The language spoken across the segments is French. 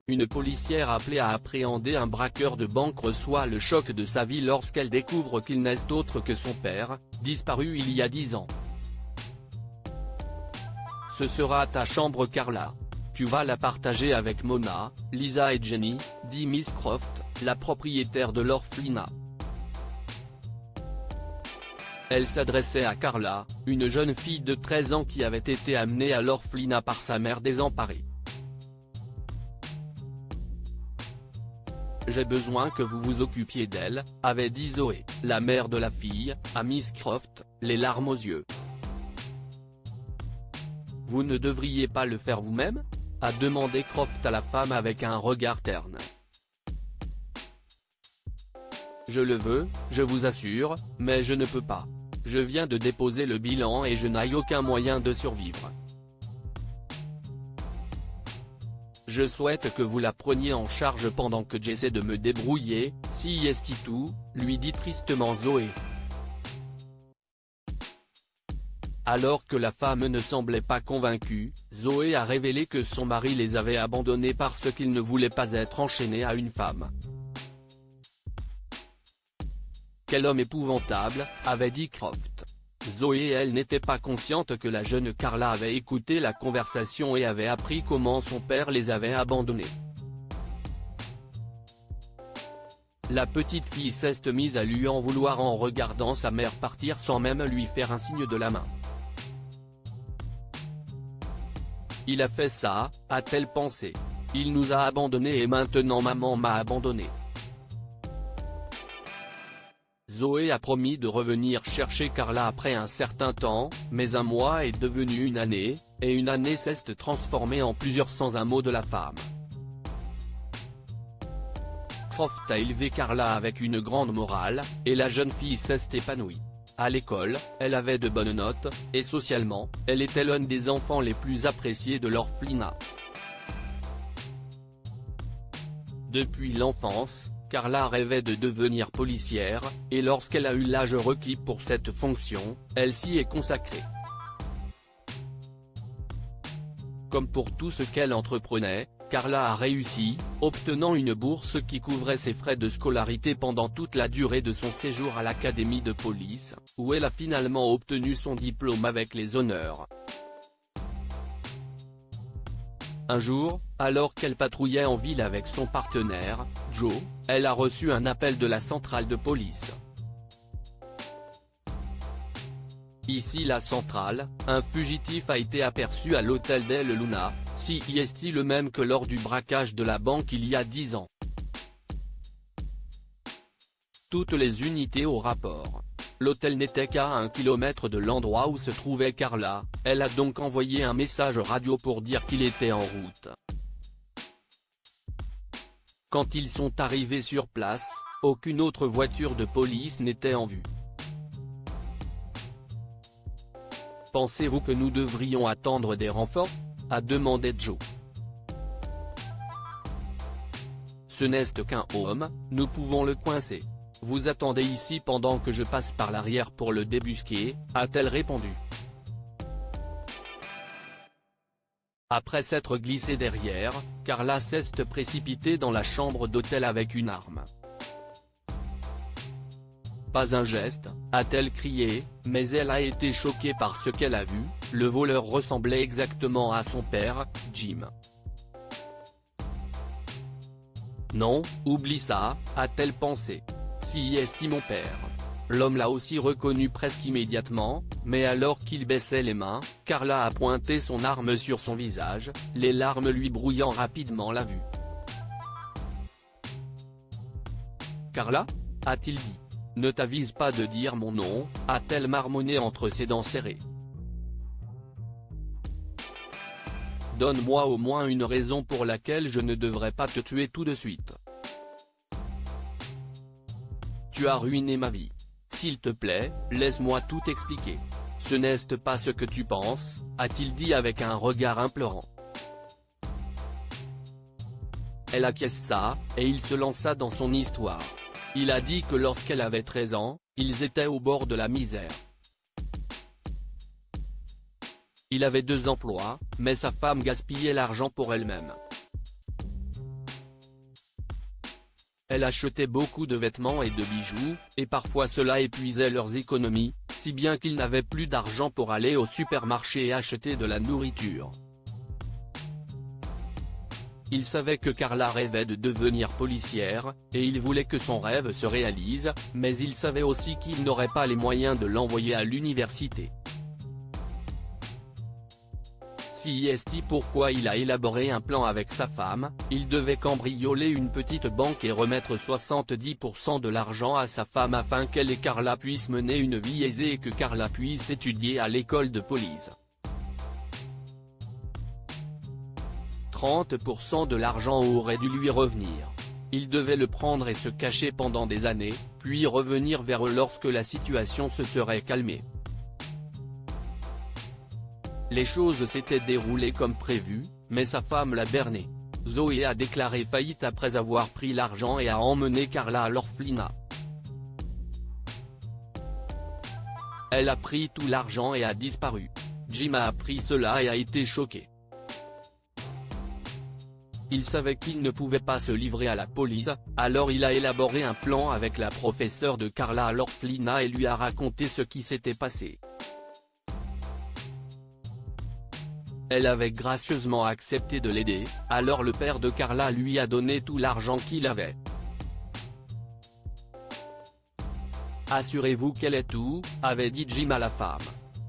une policière appelée à appréhender un braqueur de banque reçoit le choc de sa vie lorsqu'elle découvre qu'il n'est autre que son père, disparu il y a 10 ans. Ce sera ta chambre Carla. Tu vas la partager avec Mona, Lisa et Jenny, dit Miss Croft, la propriétaire de l'orphelinat. Elle s'adressait à Carla, une jeune fille de 13 ans qui avait été amenée à l'orphelinat par sa mère désemparée. J'ai besoin que vous vous occupiez d'elle, avait dit Zoé, la mère de la fille, à Miss Croft, les larmes aux yeux. Vous ne devriez pas le faire vous-même ? A demandé Croft à la femme avec un regard terne. Je le veux, je vous assure, mais je ne peux pas. Je viens de déposer le bilan et je n'ai aucun moyen de survivre. Je souhaite que vous la preniez en charge pendant que j'essaie de me débrouiller, si est tout, lui dit tristement Zoé. Alors que la femme ne semblait pas convaincue, Zoé a révélé que son mari les avait abandonnés parce qu'il ne voulait pas être enchaîné à une femme. Quel homme épouvantable, avait dit Croft. Zoé elle n'était pas consciente que la jeune Carla avait écouté la conversation et avait appris comment son père les avait abandonnés. La petite fille s'est mise à lui en vouloir en regardant sa mère partir sans même lui faire un signe de la main. Il a fait ça, a-t-elle pensé. Il nous a abandonnés et maintenant maman m'a abandonné. Zoé a promis de revenir chercher Carla après un certain temps, mais un mois est devenu une année, et une année s'est transformée en plusieurs sans un mot de la femme. Croft a élevé Carla avec une grande morale, et la jeune fille s'est épanouie. À l'école, elle avait de bonnes notes, et socialement, elle était l'un des enfants les plus appréciés de l'orphelinat. Depuis l'enfance, Carla rêvait de devenir policière, et lorsqu'elle a eu l'âge requis pour cette fonction, elle s'y est consacrée. Comme pour tout ce qu'elle entreprenait, Carla a réussi, obtenant une bourse qui couvrait ses frais de scolarité pendant toute la durée de son séjour à l'académie de police, où elle a finalement obtenu son diplôme avec les honneurs. Un jour, alors qu'elle patrouillait en ville avec son partenaire, Joe, elle a reçu un appel de la centrale de police. Ici la centrale, un fugitif a été aperçu à l'hôtel d'El Luna, CIST le même que lors du braquage de la banque il y a 10 ans. Toutes les unités au rapport. L'hôtel n'était qu'à 1 kilomètre de l'endroit où se trouvait Carla, elle a donc envoyé un message radio pour dire qu'il était en route. Quand ils sont arrivés sur place, aucune autre voiture de police n'était en vue. Pensez-vous que nous devrions attendre des renforts ? A demandé Joe. Ce n'est qu'un homme, nous pouvons le coincer. Vous attendez ici pendant que je passe par l'arrière pour le débusquer, a-t-elle répondu. Après s'être glissée derrière, Carla s'est précipitée dans la chambre d'hôtel avec une arme. Pas un geste, a-t-elle crié, mais elle a été choquée par ce qu'elle a vu, le voleur ressemblait exactement à son père, Jim. Non, oublie ça, a-t-elle pensé. Si est mon père. L'homme l'a aussi reconnu presque immédiatement, mais alors qu'il baissait les mains, Carla a pointé son arme sur son visage, les larmes lui brouillant rapidement la vue. Carla ? A-t-il dit. Ne t'avise pas de dire mon nom, a-t-elle marmonné entre ses dents serrées. Donne-moi au moins une raison pour laquelle je ne devrais pas te tuer tout de suite. Tu as ruiné ma vie. S'il te plaît, laisse-moi tout expliquer. Ce n'est pas ce que tu penses, a-t-il dit avec un regard implorant. Elle acquiesça, et il se lança dans son histoire. Il a dit que lorsqu'elle avait 13 ans, ils étaient au bord de la misère. Il avait 2 emplois, mais sa femme gaspillait l'argent pour elle-même. Elle achetait beaucoup de vêtements et de bijoux, et parfois cela épuisait leurs économies, si bien qu'ils n'avaient plus d'argent pour aller au supermarché et acheter de la nourriture. Il savait que Carla rêvait de devenir policière, et il voulait que son rêve se réalise, mais il savait aussi qu'il n'aurait pas les moyens de l'envoyer à l'université. C'est pourquoi il a élaboré un plan avec sa femme. Il devait cambrioler une petite banque et remettre 70% de l'argent à sa femme afin qu'elle et Carla puissent mener une vie aisée et que Carla puisse étudier à l'école de police. 30% de l'argent aurait dû lui revenir. Il devait le prendre et se cacher pendant des années, puis revenir vers eux lorsque la situation se serait calmée. Les choses s'étaient déroulées comme prévu, mais sa femme l'a berné. Zoé a déclaré faillite après avoir pris l'argent et a emmené Carla à l'orphelinat. Elle a pris tout l'argent et a disparu. Jim a appris cela et a été choqué. Il savait qu'il ne pouvait pas se livrer à la police, alors il a élaboré un plan avec la professeure de Carla à l'orphelinat et lui a raconté ce qui s'était passé. Elle avait gracieusement accepté de l'aider, alors le père de Carla lui a donné tout l'argent qu'il avait. Assurez-vous qu'elle ait tout, avait dit Jim à la femme.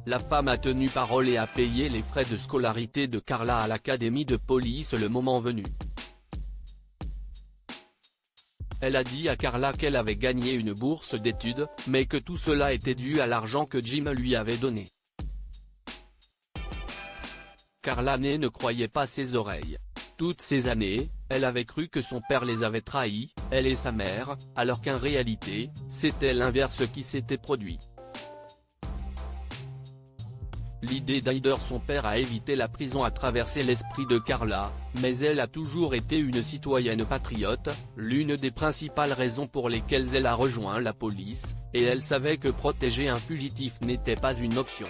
La femme a tenu parole et a payé les frais de scolarité de Carla à l'académie de police le moment venu. Elle a dit à Carla qu'elle avait gagné une bourse d'études, mais que tout cela était dû à l'argent que Jim lui avait donné. Carla ne croyait pas ses oreilles. Toutes ces années, elle avait cru que son père les avait trahis, elle et sa mère, alors qu'en réalité, c'était l'inverse qui s'était produit. L'idée d'aider son père à éviter la prison a traversé l'esprit de Carla, mais elle a toujours été une citoyenne patriote, l'une des principales raisons pour lesquelles elle a rejoint la police, et elle savait que protéger un fugitif n'était pas une option.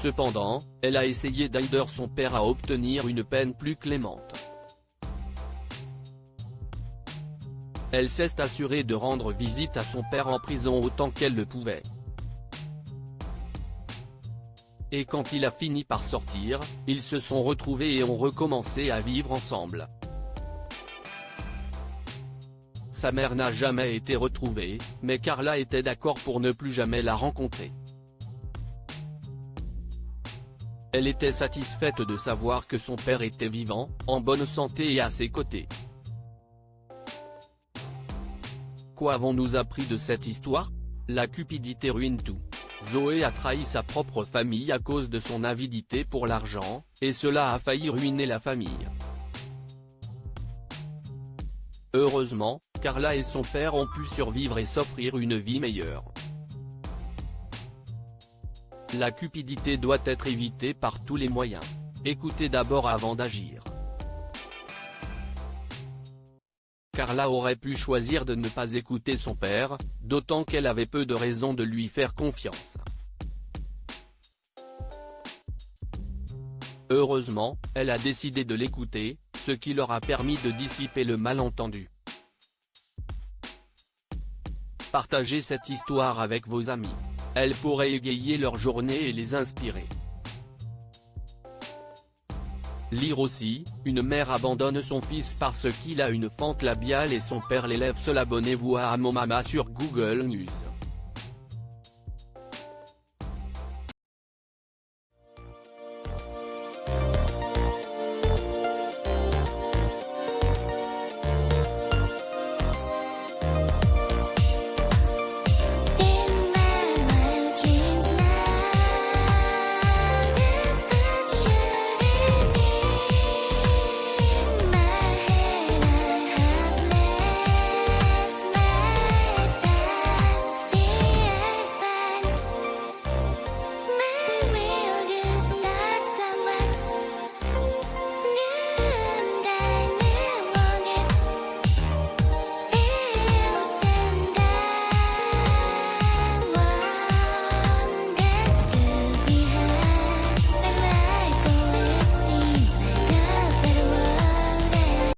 Cependant, elle a essayé d'aider son père à obtenir une peine plus clémente. Elle s'est assurée de rendre visite à son père en prison autant qu'elle le pouvait. Et quand il a fini par sortir, ils se sont retrouvés et ont recommencé à vivre ensemble. Sa mère n'a jamais été retrouvée, mais Carla était d'accord pour ne plus jamais la rencontrer. Elle était satisfaite de savoir que son père était vivant, en bonne santé et à ses côtés. Quoi avons-nous appris de cette histoire? La cupidité ruine tout. Zoé a trahi sa propre famille à cause de son avidité pour l'argent, et cela a failli ruiner la famille. Heureusement, Carla et son père ont pu survivre et s'offrir une vie meilleure. La cupidité doit être évitée par tous les moyens. Écoutez d'abord avant d'agir. Carla aurait pu choisir de ne pas écouter son père, d'autant qu'elle avait peu de raisons de lui faire confiance. Heureusement, elle a décidé de l'écouter, ce qui leur a permis de dissiper le malentendu. Partagez cette histoire avec vos amis. Elle pourrait égayer leur journée et les inspirer. Lire aussi, une mère abandonne son fils parce qu'il a une fente labiale et son père l'élève seul. Abonnez-vous à Amomama sur Google News.